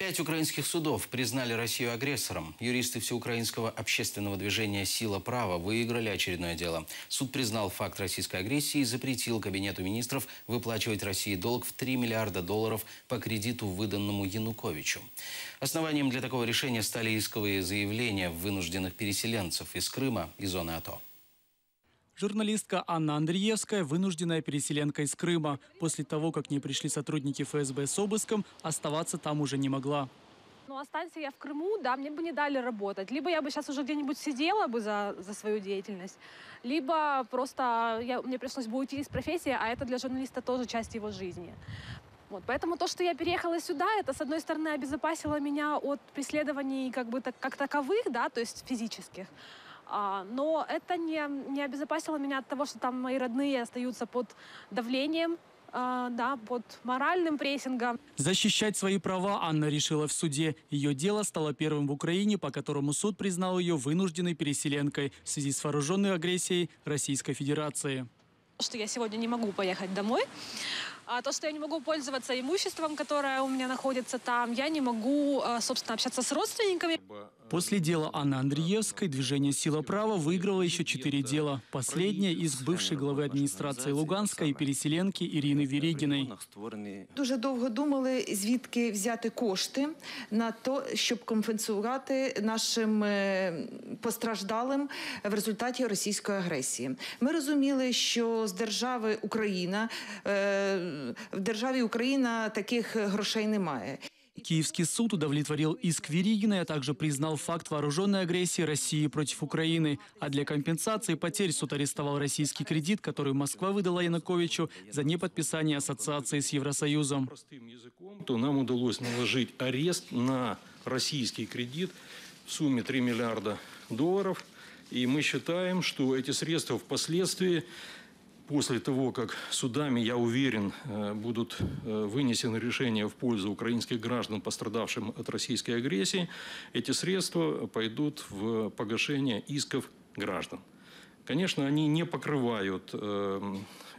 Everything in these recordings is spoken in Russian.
5 украинских судов признали Россию агрессором. Юристы всеукраинского общественного движения «Сила права» выиграли очередное дело. Суд признал факт российской агрессии и запретил Кабинету министров выплачивать России долг в $3 миллиарда по кредиту, выданному Януковичу. Основанием для такого решения стали исковые заявления вынужденных переселенцев из Крыма и зоны АТО. Журналистка Анна Андреевская – вынужденная переселенка из Крыма. После того, как к ней пришли сотрудники ФСБ с обыском, оставаться там уже не могла. Ну, останься я в Крыму, да, мне бы не дали работать. Либо я бы сейчас уже где-нибудь сидела бы за свою деятельность, либо просто мне пришлось бы уйти из профессии, а это для журналиста тоже часть его жизни. Вот, поэтому то, что я переехала сюда, это, с одной стороны, обезопасило меня от преследований как таковых, да, то есть физических. Но это не обезопасило меня от того, что там мои родные остаются под давлением, да, под моральным прессингом. Защищать свои права Анна решила в суде. Ее дело стало первым в Украине, по которому суд признал ее вынужденной переселенкой в связи с вооруженной агрессией Российской Федерации. Что я сегодня не могу поехать домой, а то, что я не могу пользоваться имуществом, которое у меня находится там, я не могу, собственно, общаться с родственниками. После дела Анны Андреевской движение «Сила права» выиграло еще 4 дела. Последнее из бывшей главы адміністрації Луганська і переселенки Ірини Верегіної. Дуже довго думали, звідки взяти кошти на те, щоб компенсувати нашим постраждалим в результаті російської агресії. Ми розуміли, що з держави Україна, в державі Україна таких грошей немає. Киевский суд удовлетворил иск Верегиной, а также признал факт вооруженной агрессии России против Украины. А для компенсации потерь суд арестовал российский кредит, который Москва выдала Януковичу за неподписание ассоциации с Евросоюзом. То нам удалось наложить арест на российский кредит в сумме $3 миллиарда. И мы считаем, что эти средства впоследствии, после того, как судами, я уверен, будут вынесены решения в пользу украинских граждан, пострадавшим от российской агрессии, эти средства пойдут в погашение исков граждан. Конечно, они не покрывают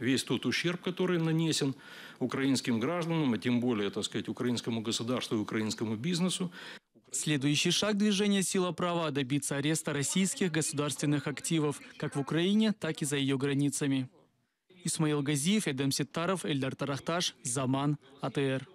весь тот ущерб, который нанесен украинским гражданам, а тем более, так сказать, украинскому государству и украинскому бизнесу. Следующий шаг движения «Сила права» – добиться ареста российских государственных активов как в Украине, так и за ее границами. Исмаил Газиев, Эдем Сеттаров, Эльдар Тарахташ, Заман, АТР.